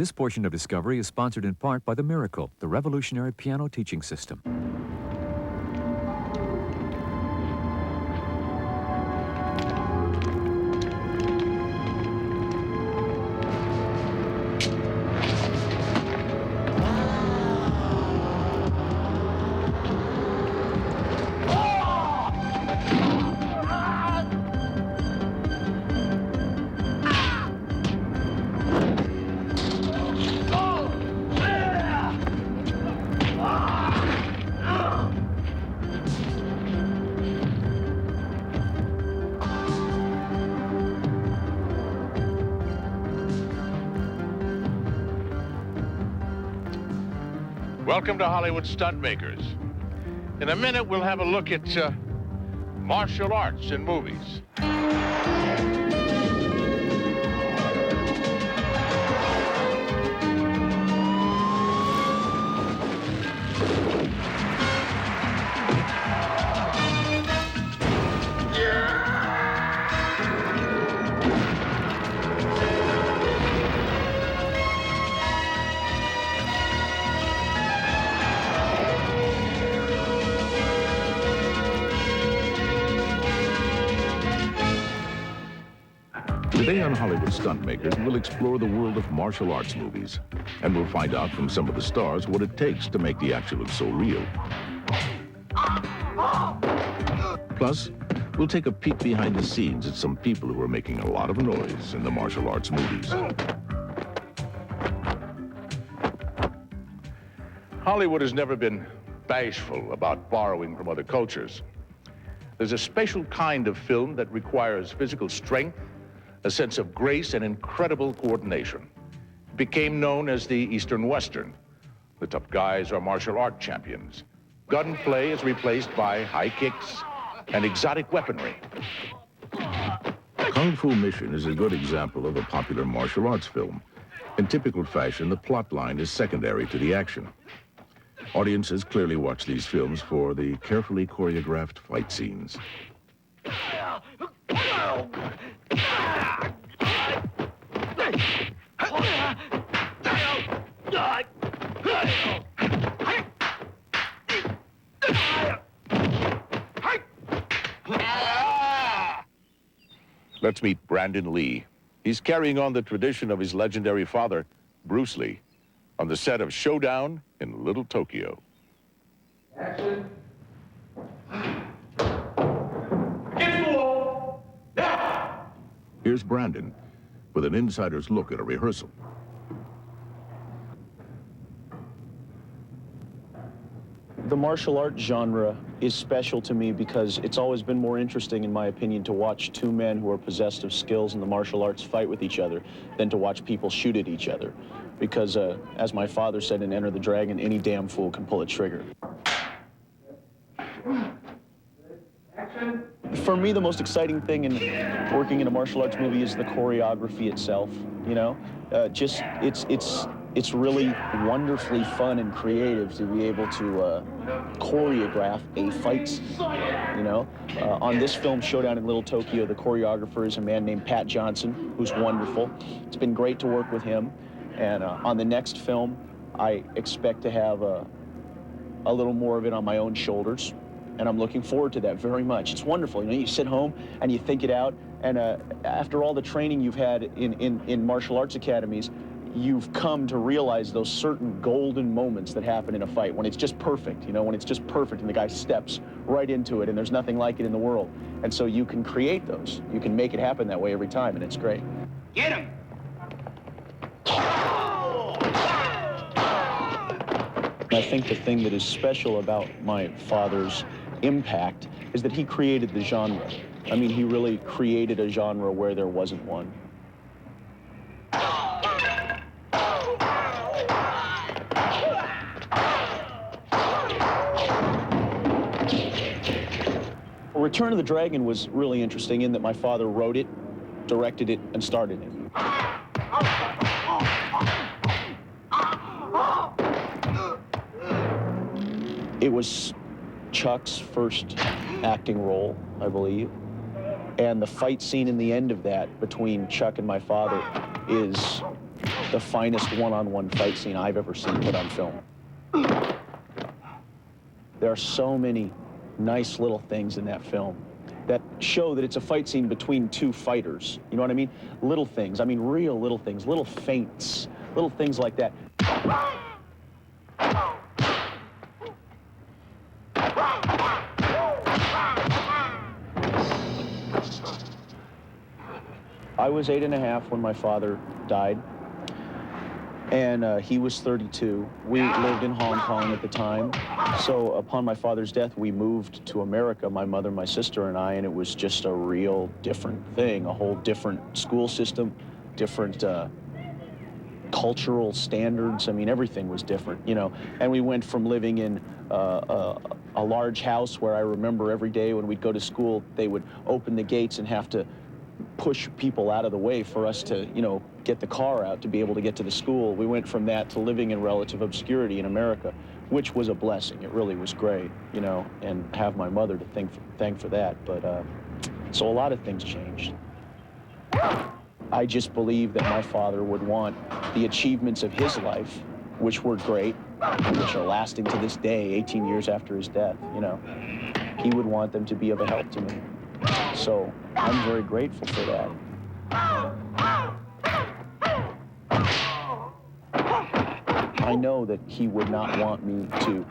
This portion of Discovery is sponsored in part by The Miracle, the revolutionary piano teaching system. Welcome to Hollywood Stuntmakers. In a minute, we'll have a look at martial arts in movies. Today on Hollywood Stuntmakers, we'll explore the world of martial arts movies, and we'll find out from some of the stars what it takes to make the action look so real. Plus, we'll take a peek behind the scenes at some people who are making a lot of noise in the martial arts movies. Hollywood has never been bashful about borrowing from other cultures. There's a special kind of film that requires physical strength, a sense of grace, and incredible coordination. It became known as the Eastern Western. The tough guys are martial art champions. Gunplay is replaced by high kicks and exotic weaponry. Kung Fu Mission is a good example of a popular martial arts film. In typical fashion, the plot line is secondary to the action. Audiences clearly watch these films for the carefully choreographed fight scenes. Let's meet Brandon Lee. He's carrying on the tradition of his legendary father, Bruce Lee, on the set of Showdown in Little Tokyo. Action. Against the wall. Now. Here's Brandon with an insider's look at a rehearsal. The martial art genre is special to me because it's always been more interesting, in my opinion, to watch two men who are possessed of skills in the martial arts fight with each other than to watch people shoot at each other. Because, as my father said in Enter the Dragon, any damn fool can pull a trigger. For me, the most exciting thing in working in a martial arts movie is the choreography itself, you know? It's really wonderfully fun and creative to be able to choreograph a fight scene, you know? On this film, Showdown in Little Tokyo, the choreographer is a man named Pat Johnson, who's wonderful. It's been great to work with him. And on the next film, I expect to have a little more of it on my own shoulders. And I'm looking forward to that very much. It's wonderful. You know, you sit home and you think it out, and after all the training you've had in martial arts academies, you've come to realize those certain golden moments that happen in a fight when it's just perfect, you know, when it's just perfect and the guy steps right into it and there's nothing like it in the world. And so you can create those. You can make it happen that way every time, and it's great. Get him. I think the thing that is special about my father's impact is that he created the genre. I mean, he really created a genre where there wasn't one. Return of the Dragon was really interesting in that my father wrote it, directed it, and started it. It was Chuck's first acting role, I believe. And the fight scene in the end of that between Chuck and my father is the finest one-on-one fight scene I've ever seen put on film. There are so many nice little things in that film that show that it's a fight scene between two fighters. You know what I mean? Little things, I mean real little things, little feints, little things like that. I was 8.5 when my father died, and he was 32. We lived in Hong Kong at the time. So upon my father's death, we moved to America, my mother, my sister, and I, and it was just a real different thing, a whole different school system, different cultural standards. I mean, everything was different, you know. And we went from living in a large house where I remember every day when we'd go to school, they would open the gates and have to push people out of the way for us to, you know, get the car out to be able to get to the school. We went from that to living in relative obscurity in America, which was a blessing. It really was great, you know, and have my mother to thank for that. But so a lot of things changed. I just believe that my father would want the achievements of his life, which were great, which are lasting to this day, 18 years after his death, you know. He would want them to be of a help to me. So I'm very grateful for that. I know that he would not want me to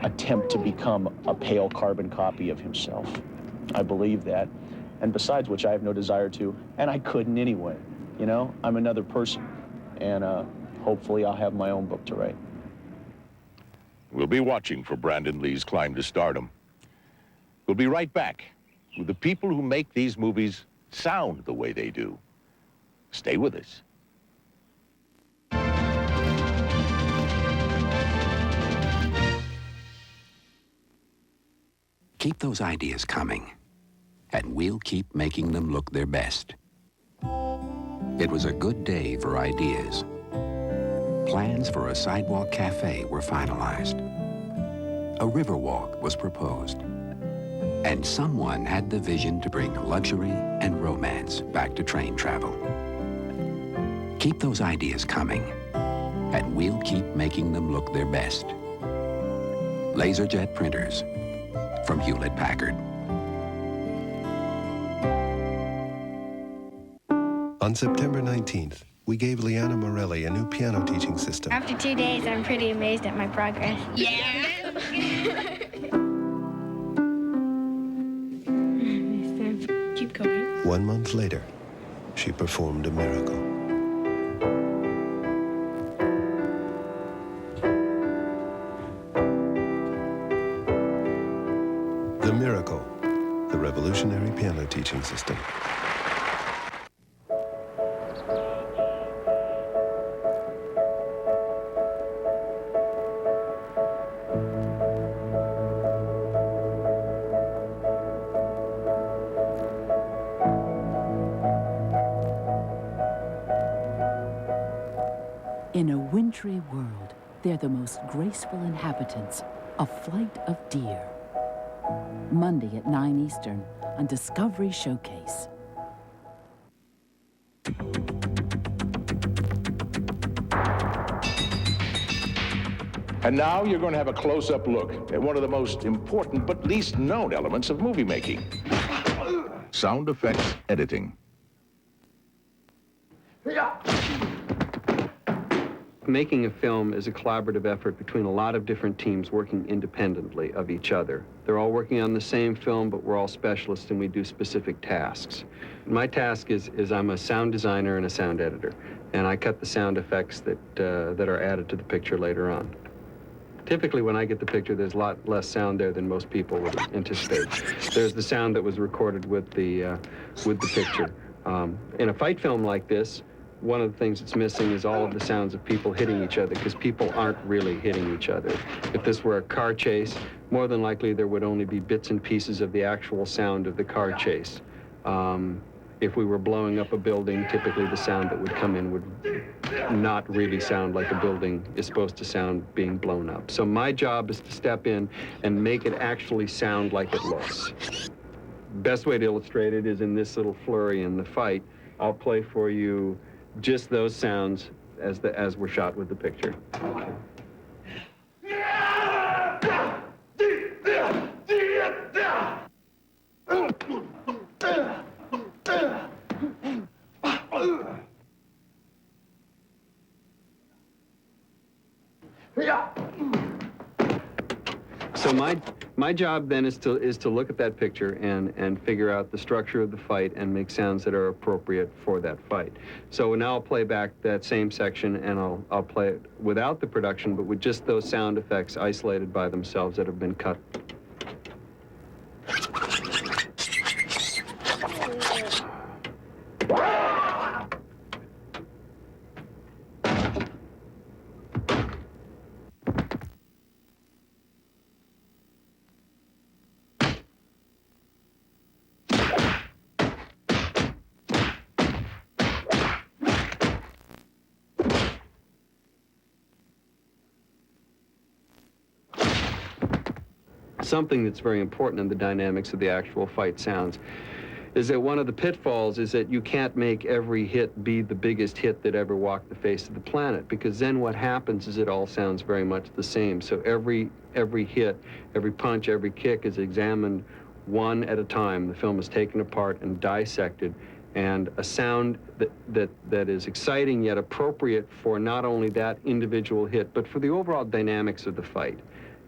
attempt to become a pale carbon copy of himself. I believe that. And besides which, I have no desire to, and I couldn't anyway. You know, I'm another person, and hopefully I'll have my own book to write. We'll be watching for Brandon Lee's climb to stardom. We'll be right back with the people who make these movies sound the way they do. Stay with us. Keep those ideas coming, and we'll keep making them look their best. It was a good day for ideas. Plans for a sidewalk cafe were finalized. A river walk was proposed. And someone had the vision to bring luxury and romance back to train travel. Keep those ideas coming, and we'll keep making them look their best. LaserJet printers from Hewlett-Packard. On September 19th, we gave Liana Morelli a new piano teaching system. After 2 days, I'm pretty amazed at my progress. Yeah! Keep going. 1 month later, she performed a miracle. The Miracle, the revolutionary piano teaching system. In a wintry world, they're the most graceful inhabitants, a flight of deer. Monday at 9 Eastern on Discovery Showcase. And now you're going to have a close-up look at one of the most important but least known elements of movie making. Sound effects editing. Making a film is a collaborative effort between a lot of different teams working independently of each other. They're all working on the same film, but we're all specialists and we do specific tasks. My task is I'm a sound designer and a sound editor, and I cut the sound effects that are added to the picture later on. Typically, when I get the picture, there's a lot less sound there than most people would anticipate. There's the sound that was recorded with the picture. In a fight film like this, one of the things that's missing is all of the sounds of people hitting each other, because people aren't really hitting each other. If this were a car chase, more than likely there would only be bits and pieces of the actual sound of the car chase. If we were blowing up a building, typically the sound that would come in would not really sound like a building is supposed to sound being blown up. So my job is to step in and make it actually sound like it looks. Best way to illustrate it is in this little flurry in the fight. I'll play for you just those sounds as were shot with the picture. So my job then is to look at that picture and figure out the structure of the fight and make sounds that are appropriate for that fight. So now I'll play back that same section, and I'll play it without the production, but with just those sound effects isolated by themselves that have been cut. Something that's very important in the dynamics of the actual fight sounds is that one of the pitfalls is that you can't make every hit be the biggest hit that ever walked the face of the planet, because then what happens is it all sounds very much the same. So every hit, every punch, every kick is examined one at a time. The film is taken apart and dissected, and a sound that is exciting yet appropriate for not only that individual hit, but for the overall dynamics of the fight.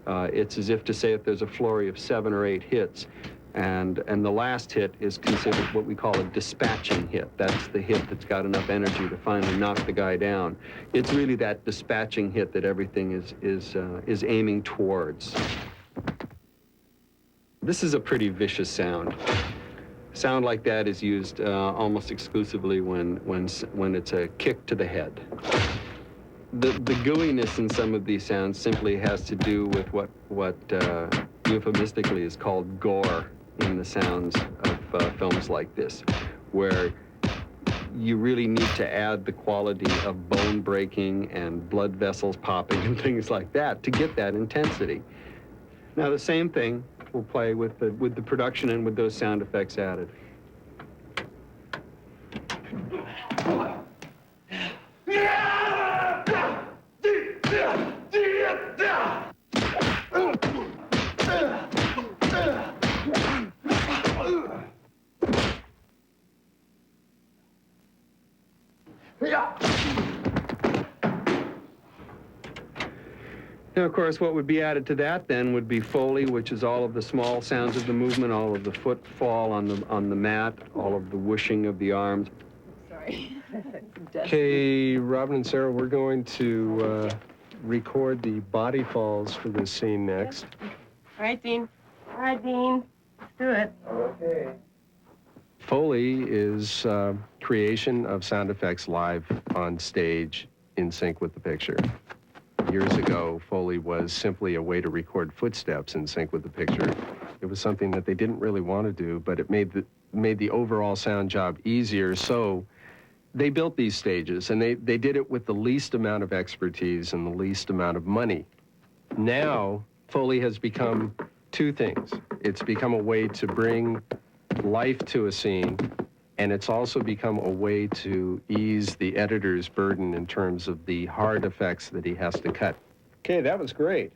It's as if to say if there's a flurry of 7 or 8 hits, and the last hit is considered what we call a dispatching hit. That's the hit that's got enough energy to finally knock the guy down. It's really that dispatching hit that everything is aiming towards. This is a pretty vicious sound. Sound like that is used almost exclusively when it's a kick to the head. The gooiness in some of these sounds simply has to do with what euphemistically is called gore in the sounds of films like this, where you really need to add the quality of bone breaking and blood vessels popping and things like that to get that intensity. Now the same thing will play with the production and with those sound effects added. Now, of course, what would be added to that then would be foley, which is all of the small sounds of the movement, all of the footfall on the mat, all of the whooshing of the arms. Sorry. Okay, Robin and Sarah, we're going to record the body falls for this scene next. All right, Dean. All right, Dean. Let's do it. Okay. Foley is creation of sound effects live on stage in sync with the picture. Years ago, Foley was simply a way to record footsteps in sync with the picture. It was something that they didn't really want to do, but it made the overall sound job easier, so they built these stages, and they did it with the least amount of expertise and the least amount of money. Now, Foley has become two things. It's become a way to bring life to a scene, and it's also become a way to ease the editor's burden in terms of the hard effects that he has to cut. Okay, that was great.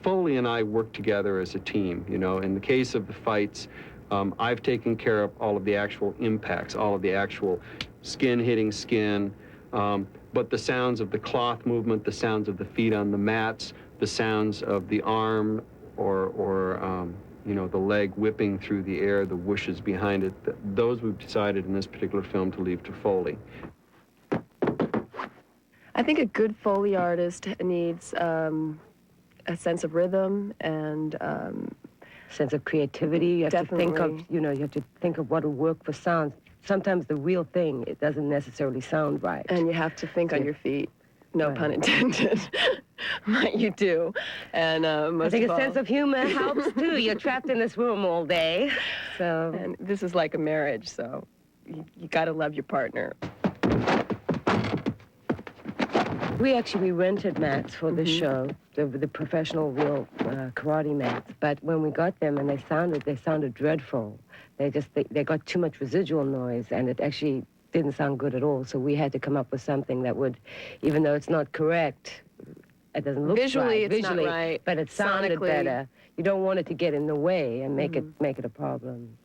Foley and I work together as a team. You know, in the case of the fights, I've taken care of all of the actual impacts, all of the actual skin hitting skin, but the sounds of the cloth movement, the sounds of the feet on the mats, the sounds of the arm or you know, the leg whipping through the air, the whooshes behind it, those we've decided in this particular film to leave to Foley. I think a good Foley artist needs a sense of rhythm and sense of creativity. You have definitely. to think of, you know, you have to think of what will work for sound. Sometimes the real thing, it doesn't necessarily sound right. And you have to think on your feet. No pun intended. You do. And I think a sense of humor helps too. You're trapped in this room all day. So. And this is like a marriage, so you got to love your partner. We rented mats for the show, the professional real karate mats. But when we got them and they sounded dreadful. They got too much residual noise, and it actually didn't sound good at all. So we had to come up with something that would, even though it's not correct, it doesn't look Visually, right. it's not right. But it sounded Sonically. better. You don't want it to get in the way and make it a problem.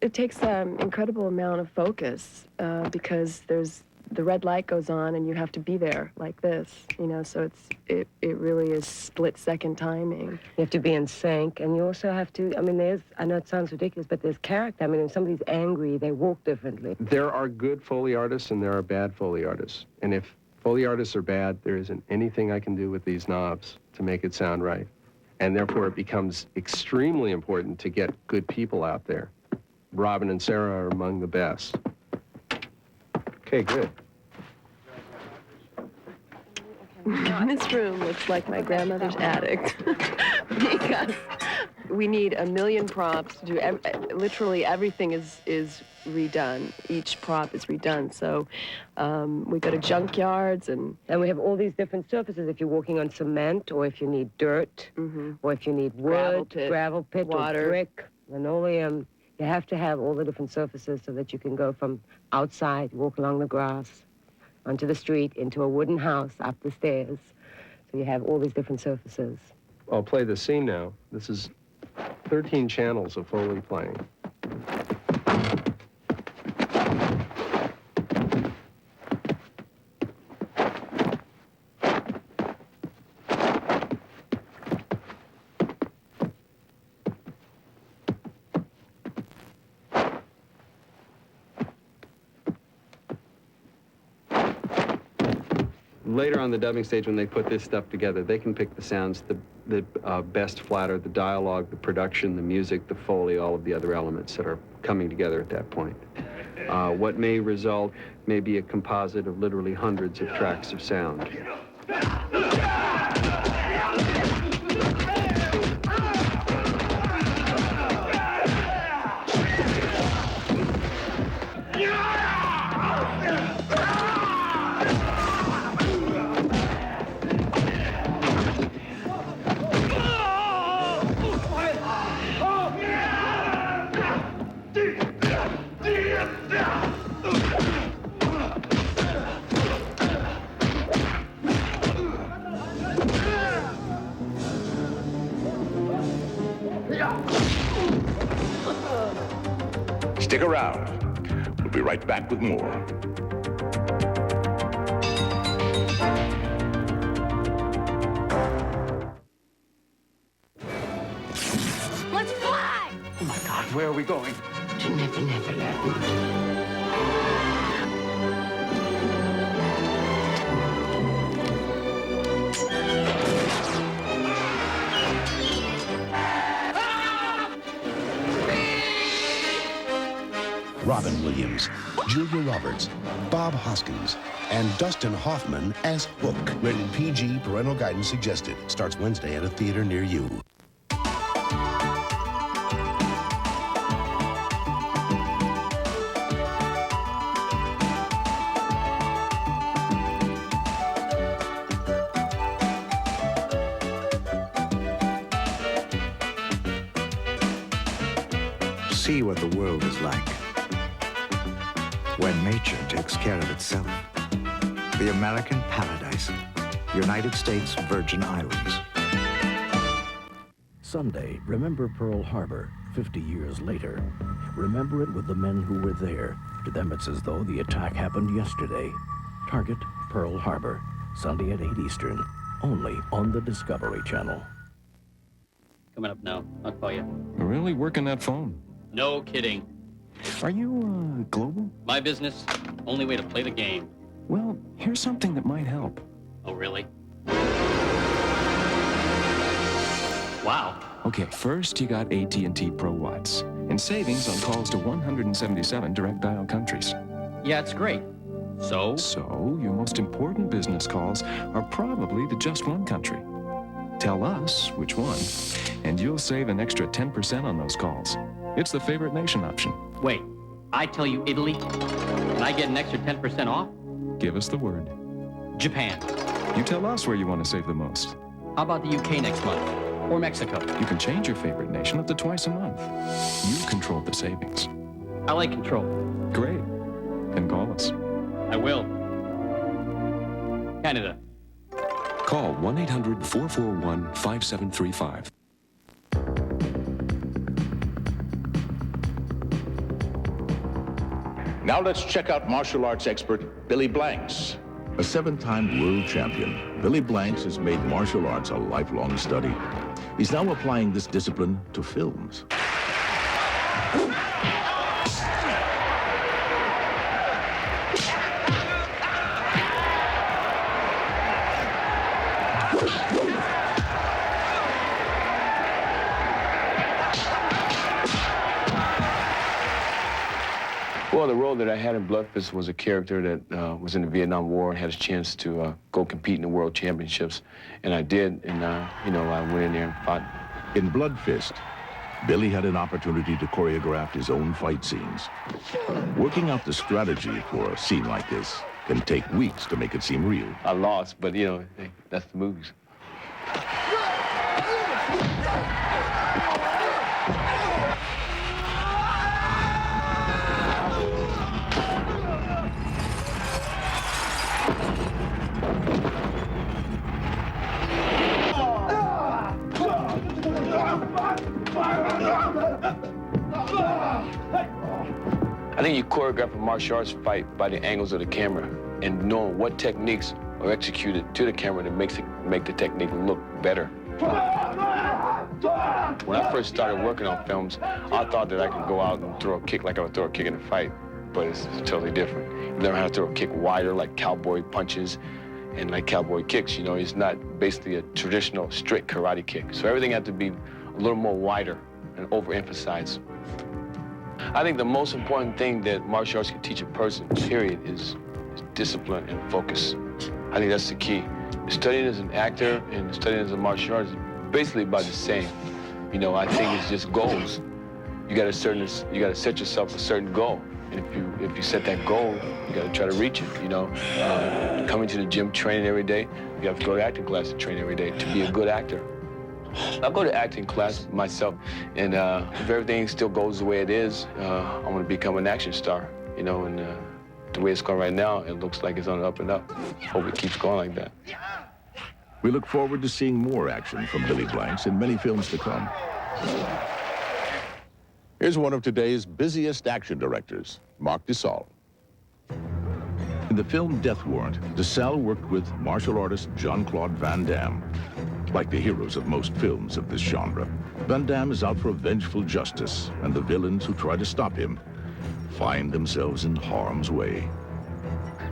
It takes an incredible amount of focus because the red light goes on and you have to be there like this, you know, so it really is split-second timing. You have to be in sync, and you also have to, I mean, I know it sounds ridiculous, but there's character. I mean, when somebody's angry, they walk differently. There are good Foley artists and there are bad Foley artists. And if Foley artists are bad, there isn't anything I can do with these knobs to make it sound right. And therefore, it becomes extremely important to get good people out there. Robin and Sarah are among the best. Okay, good. This room looks like my grandmother's attic because we need 1 million props to do, literally everything is redone. Each prop is redone, so we go to junkyards and we have all these different surfaces if you're walking on cement, or if you need dirt, or if you need wood, gravel pit, water, or brick, linoleum. You have to have all the different surfaces so that you can go from outside, walk along the grass, onto the street, into a wooden house, up the stairs. So you have all these different surfaces. I'll play the scene now. This is 13 channels of Foley playing. Later on the dubbing stage, when they put this stuff together, they can pick the sounds, the best flatter, the dialogue, the production, the music, the Foley, all of the other elements that are coming together at that point. What may result may be a composite of literally hundreds of tracks of sound. Stick around. We'll be right back with more. Let's fly! Oh my God, where are we going? To Never Never Land. Robin Williams, Julia Roberts, Bob Hoskins, and Dustin Hoffman as Hook. Rated PG, parental guidance suggested. Starts Wednesday at a theater near you. See what the world is like when nature takes care of itself. The American Paradise, United States Virgin Islands. Sunday, remember Pearl Harbor, 50 years later. Remember it with the men who were there. To them, it's as though the attack happened yesterday. Target, Pearl Harbor, Sunday at 8 Eastern, only on the Discovery Channel. Coming up now. I'll call you. Really working that phone? No kidding. Are you, global? My business, only way to play the game. Well, here's something that might help. Oh, really? Wow. Okay, first you got AT&T Pro Watts, and savings on calls to 177 direct dial countries. Yeah, it's great. So? So, your most important business calls are probably to just one country. Tell us which one, and you'll save an extra 10% on those calls. It's the favorite nation option. Wait, I tell you Italy, and I get an extra 10% off? Give us the word. Japan. You tell us where you want to save the most. How about the UK next month? or Mexico. You can change your favorite nation up to twice a month. You control the savings. I like control. Great. Then call us. I will. Canada. Call 1-800-441-5735. Now let's check out martial arts expert Billy Blanks. A 7-time world champion, Billy Blanks has made martial arts a lifelong study. He's now applying this discipline to films. Well, the role that I had in Bloodfist was a character that was in the Vietnam War and had a chance to go compete in the World Championships. And I did, and, you know, I went in there and fought. In Bloodfist, Billy had an opportunity to choreograph his own fight scenes. Working out the strategy for a scene like this can take weeks to make it seem real. I lost, but, you know, hey, that's the movies. I think you choreograph a martial arts fight by the angles of the camera and knowing what techniques are executed to the camera that make the technique look better. When I first started working on films, I thought that I could go out and throw a kick like I would throw a kick in a fight, but it's totally different. You learn how to throw a kick wider, like cowboy punches and like cowboy kicks. You know, it's not basically a traditional straight karate kick. So everything had to be a little more wider and overemphasized. I think the most important thing that martial arts can teach a person, period, is discipline and focus. I think that's the key. Studying as an actor and studying as a martial artist is basically about the same. You know, I think it's just goals. You gotta set yourself a certain goal. And if you set that goal, you gotta try to reach it, you know. Coming to the gym, training every day, you have to go to acting class to train every day to be a good actor. I go to acting class myself, and if everything still goes the way it is, I want to become an action star, you know, and the way it's going right now, it looks like it's on the up and up. Hope it keeps going like that. We look forward to seeing more action from Billy Blanks in many films to come. Here's one of today's busiest action directors, Marc Dessal. In the film Death Warrant, Dessal worked with martial artist Jean-Claude Van Damme. Like the heroes of most films of this genre, Van Damme is out for vengeful justice, and the villains who try to stop him find themselves in harm's way.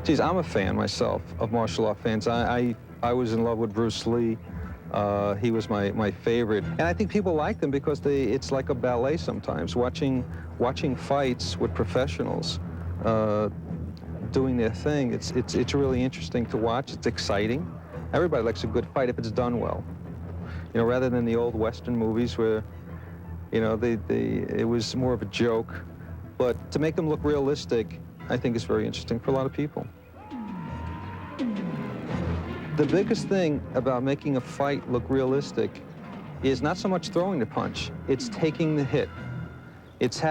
Geez, I'm a fan myself of martial art fans. I was in love with Bruce Lee. He was my favorite. And I think people like them because it's like a ballet sometimes, watching fights with professionals doing their thing. It's really interesting to watch. It's exciting. Everybody likes a good fight if it's done well. You know, rather than the old Western movies where, you know, it was more of a joke. But to make them look realistic, I think is very interesting for a lot of people. The biggest thing about making a fight look realistic is not so much throwing the punch, it's taking the hit. It's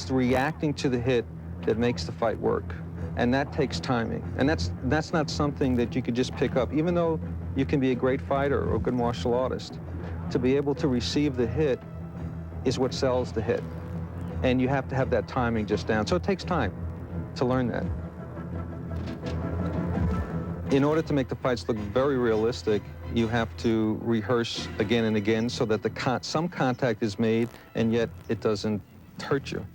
reacting to the hit that makes the fight work. And that takes timing. And that's not something that you could just pick up. Even though you can be a great fighter or a good martial artist, to be able to receive the hit is what sells the hit. And you have to have that timing just down. So it takes time to learn that. In order to make the fights look very realistic, you have to rehearse again and again so that some contact is made and yet it doesn't hurt you.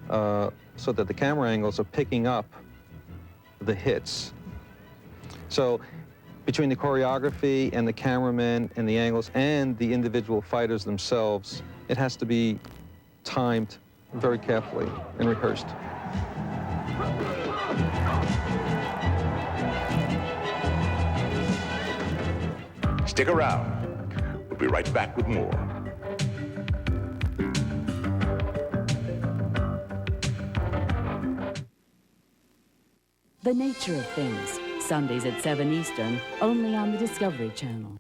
So that the camera angles are picking up the hits. So between the choreography and the cameramen and the angles and the individual fighters themselves, it has to be timed very carefully and rehearsed. Stick around. We'll be right back with more. The Nature of Things, Sundays at 7 Eastern, only on the Discovery Channel.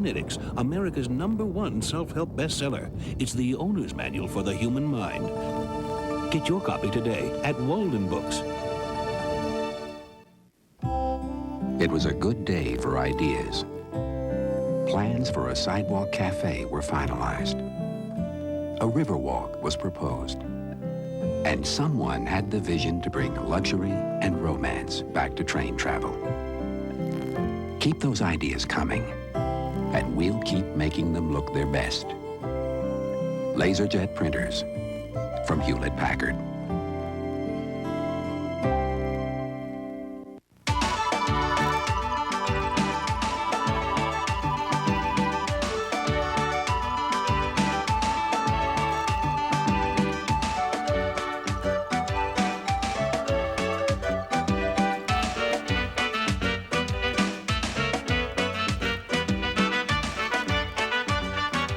Cybernetics, America's #1 self-help bestseller. It's the owner's manual for the human mind. Get your copy today at Walden Books. It was a good day for ideas. Plans for a sidewalk cafe were finalized. A river walk was proposed. And someone had the vision to bring luxury and romance back to train travel. Keep those ideas coming, and we'll keep making them look their best. LaserJet printers from Hewlett-Packard.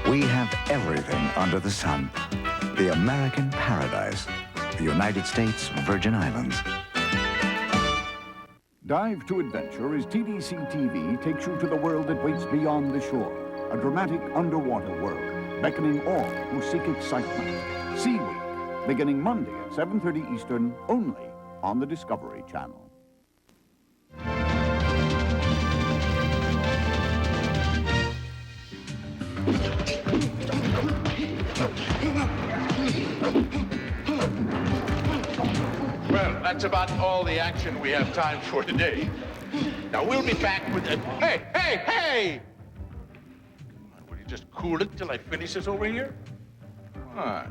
We have everything under the sun. The American paradise, the United States Virgin Islands. Dive to Adventure as TDC TV takes you to the world that waits beyond the shore. A dramatic underwater world, beckoning all who seek excitement. Sea Week, beginning Monday at 7:30 Eastern, only on the Discovery Channel. Well, that's about all the action we have time for today. Now, we'll be back with a... Hey, hey, hey! Will you just cool it till I finish this over here? All right.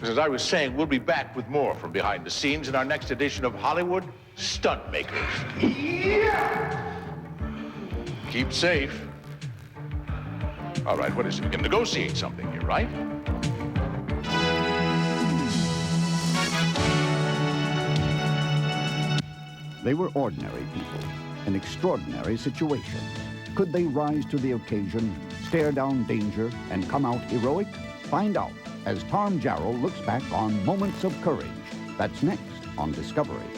As I was saying, we'll be back with more from behind the scenes in our next edition of Hollywood Stuntmakers. Yeah! Keep safe. All right, what is it? We can negotiate something here, right? They were ordinary people in extraordinary situations. Could they rise to the occasion, stare down danger, and come out heroic? Find out as Tom Jarrell looks back on Moments of Courage. That's next on Discovery.